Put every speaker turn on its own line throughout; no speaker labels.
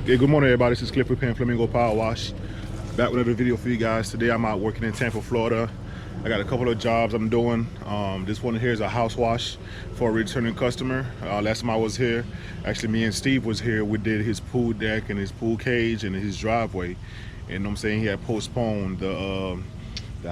Hey, good morning, everybody. This is Cliff with Flamingo Power Wash. Back with another video for you guys. Today I'm out working in Tampa, Florida. I got a couple of jobs I'm doing. This one here is a house wash for a returning customer. Last time I was here, actually me and Steve was here. We did his pool deck and his pool cage and his driveway. And I'm saying he had postponed the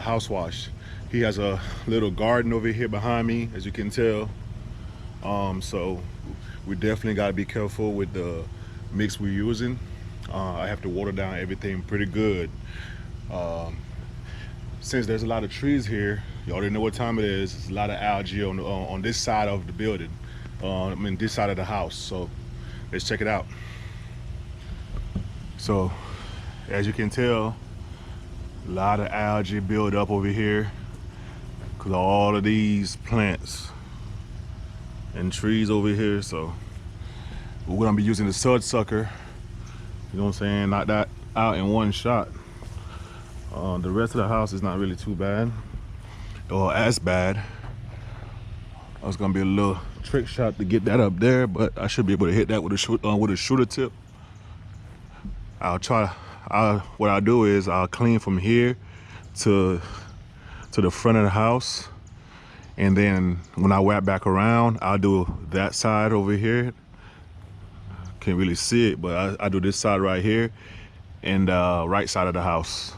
house wash. He has a little garden over here behind me, as you can tell. So we definitely got to be careful with the mix we're using. I have to water down everything pretty good. Since there's a lot of trees here, you already know what time it is. There's a lot of algae on this side of the building. I mean this side of the house. So let's check it out. So as you can tell, a lot of algae build up over here because of all of these plants and trees over here. So we're gonna be using the sud sucker, you know what I'm saying, knock that out in one shot. The rest of the house is not really too bad, or as bad. I was gonna be a little trick shot to get that up there, but I should be able to hit that with a shooter tip. What I'll do is I'll clean from here to the front of the house, and then when I wrap back around, I'll do that side over here. Can't really see it, but I do this side right here and right side of the house.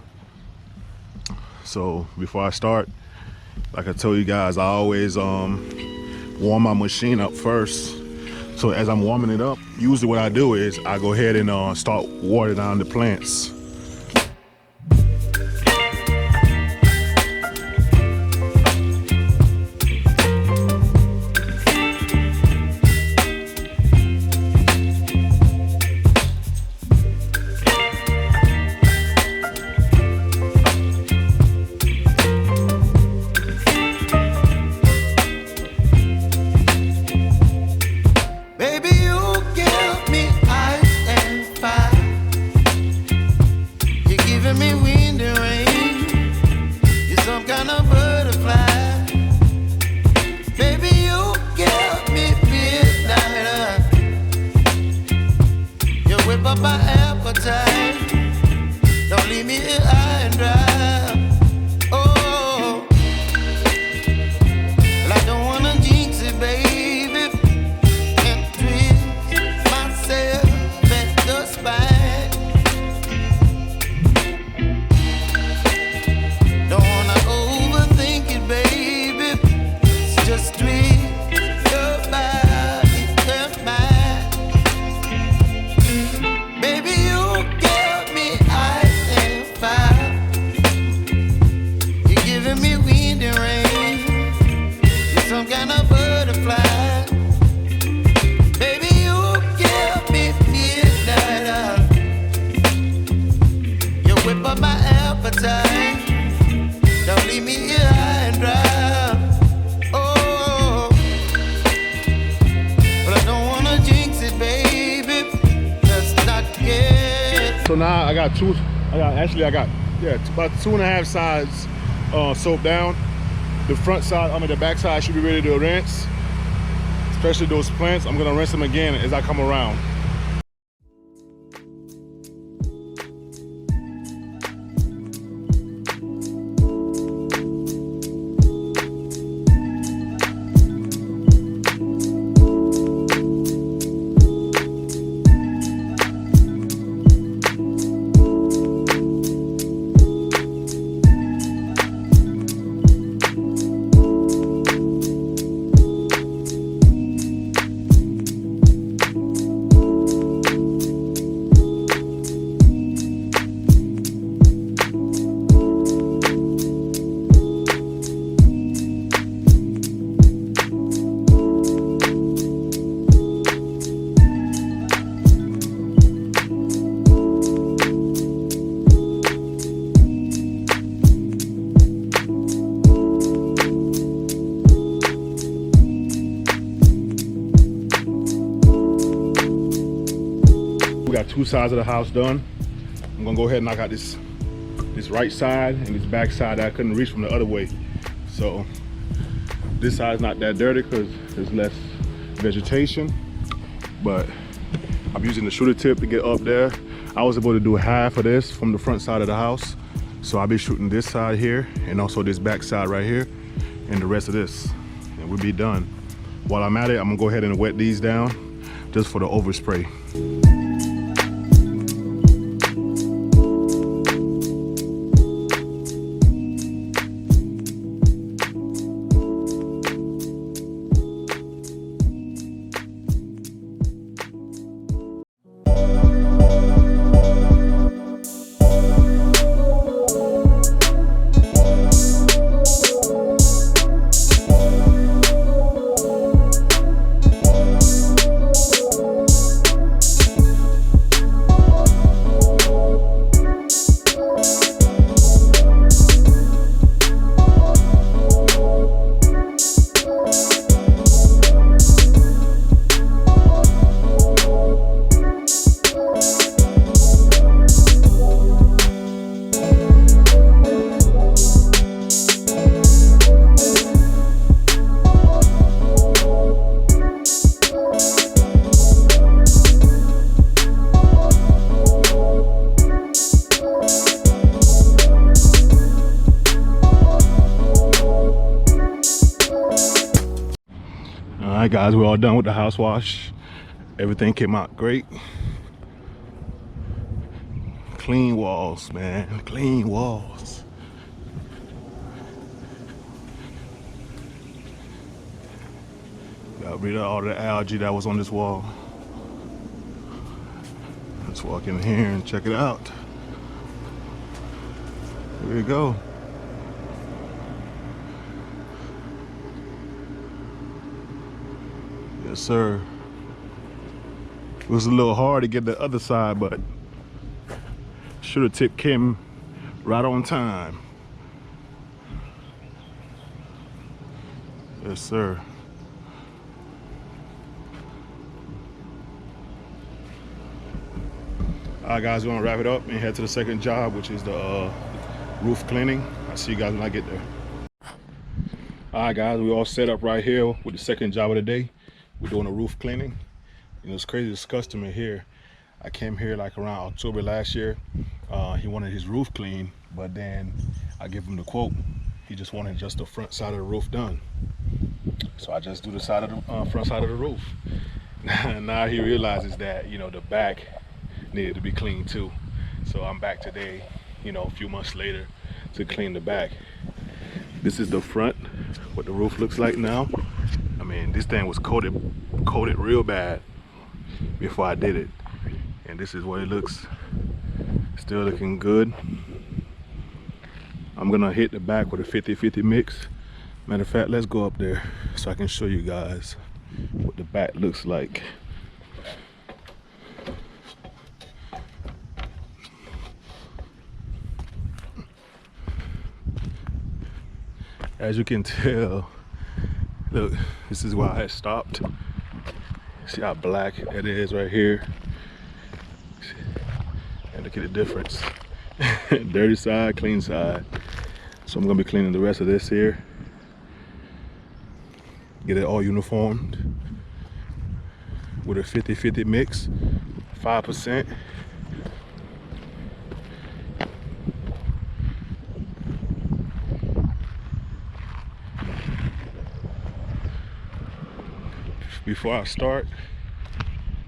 So before I start, like I told you guys, I always warm my machine up first. So as I'm warming it up, usually what I do is I go ahead and start watering down the plants.
Don't leave me here high and dry. Oh, well, I don't wanna jinx it, baby, and twist myself at the spine. Don't wanna overthink it, baby. It's just twist your body and mine. Baby, you give me ice and fire. You're giving me wind and rain. You're some kind of butterfly. Baby, you give me midnight. You whip up my appetite. Don't leave me here high and dry. Oh, but I don't wanna jinx it, baby. Let's not get.
So now I got about 2.5 sides soaked down. The front side, the back side should be ready to rinse. Especially those plants, I'm gonna rinse them again as I come around. We got 2 sides of the house done. I'm gonna go ahead and knock out this right side and this back side that I couldn't reach from the other way. So this side's not that dirty because there's less vegetation, but I'm using the shooter tip to get up there. I was able to do half of this from the front side of the house. So I'll be shooting this side here and also this back side right here and the rest of this, and we'll be done. While I'm at it, I'm gonna go ahead and wet these down just for the overspray. Alright guys, we're all done with the house wash. Everything came out great. Clean walls, man, clean walls. Got rid of all the algae that was on this wall. Let's walk in here and check it out. Here we go. Yes, sir. It was a little hard to get the other side, but shooter tip came right on time. Yes, sir. All right, guys, we're gonna wrap it up and head to the second job, which is the roof cleaning. I'll see you guys when I get there. All right, guys, we're all set up right here with the second job of the day. We're doing a roof cleaning. You know, it's crazy, this customer here, I came here like around October last year. He wanted his roof clean, but then I gave him the quote. He just wanted just the front side of the roof done. So I just do the side of the front side of the roof. Now he realizes that, you know, the back needed to be cleaned too. So I'm back today, you know, a few months later to clean the back. This is the front, what the roof looks like now. I mean, this thing was coated real bad before I did it. And this is what it looks, still looking good. I'm gonna hit the back with a 50-50 mix. Matter of fact, let's go up there so I can show you guys what the back looks like. As you can tell, look, this is why I had stopped. See how black it is right here? And look at the difference. Dirty side, clean side. So I'm gonna be cleaning the rest of this here. Get it all uniformed with a 50-50 mix, 5%. Before I start,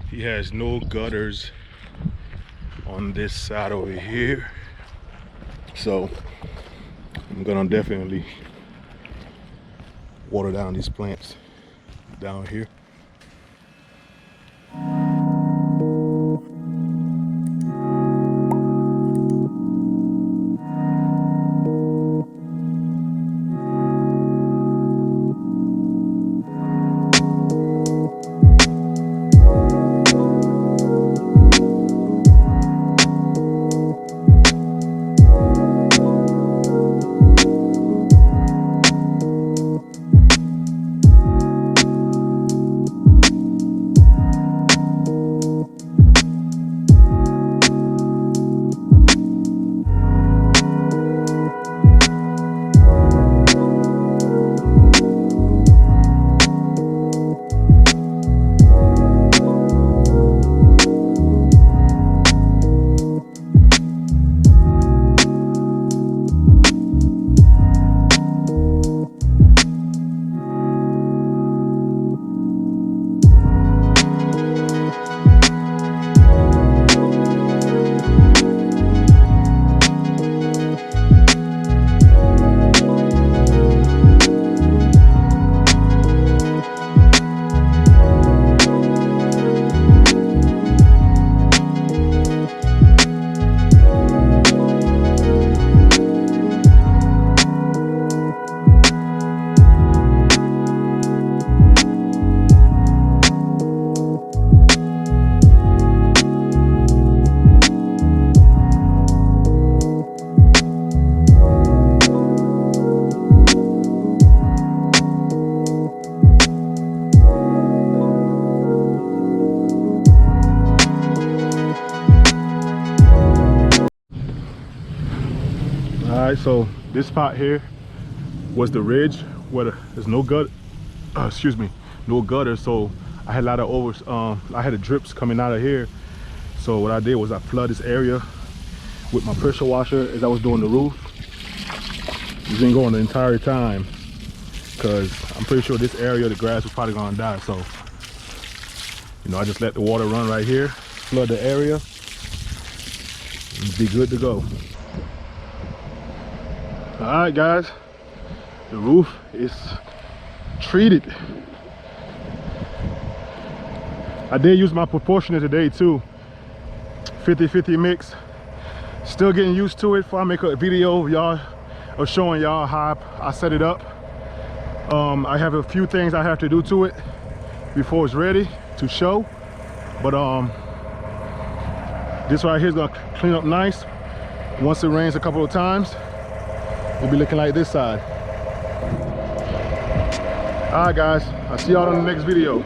he has no gutters on this side over here, so I'm gonna definitely water down these plants down here. right, so this spot here was the ridge where there's no gut, excuse me, no gutter. So I had a lot of I had the drips coming out of here. So what I did was I flooded this area with my pressure washer as I was doing the roof. It's been going the entire time because I'm pretty sure this area the grass was probably gonna die. So you know, I just let the water run right here, flood the area, and be good to go. All right, guys, the roof is treated. I did use my proportioner today too, 50-50 mix. Still getting used to it. Before I make a video y'all of showing y'all how I set it up. I have a few things I have to do to it before it's ready to show, but this right here is gonna clean up nice. Once it rains a couple of times, it'll be looking like this side. All right, guys, I'll see y'all on the next video.